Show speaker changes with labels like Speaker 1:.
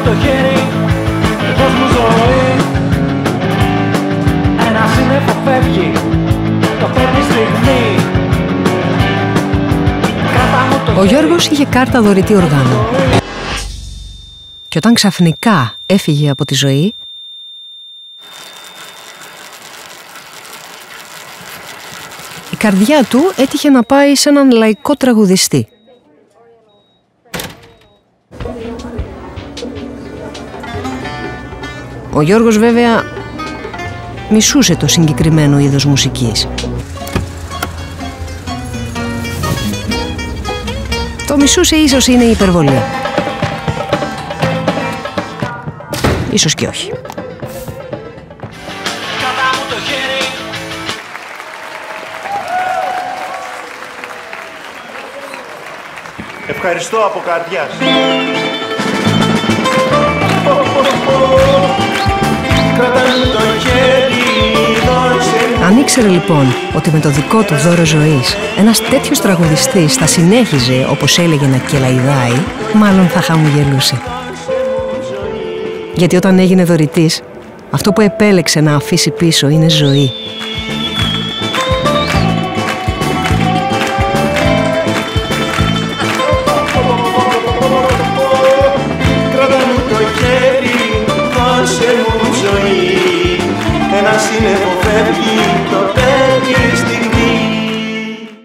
Speaker 1: το χέρι, δώσ' μου ζωή. Ένα σύννεφο φεύγει, το παίρνει στιγμή.
Speaker 2: Ο Γιώργος είχε κάρτα δωρητή οργάνου. Και όταν ξαφνικά έφυγε από τη ζωή, η καρδιά του έτυχε να πάει σε έναν λαϊκό τραγουδιστή. Ο Γιώργος βέβαια μισούσε το συγκεκριμένο είδος μουσικής. Το μισούσε ίσως είναι η υπερβολή. Ίσως και όχι.
Speaker 3: Ευχαριστώ από καρδιάς.
Speaker 2: Αν ήξερε λοιπόν ότι με το δικό του δώρο ζωής ένας τέτοιος τραγουδιστής θα συνέχιζε, όπως έλεγε, να κελαϊδάει, μάλλον θα χαμογελούσε. Γιατί όταν έγινε δωρητής, αυτό που επέλεξε να αφήσει πίσω είναι ζωή.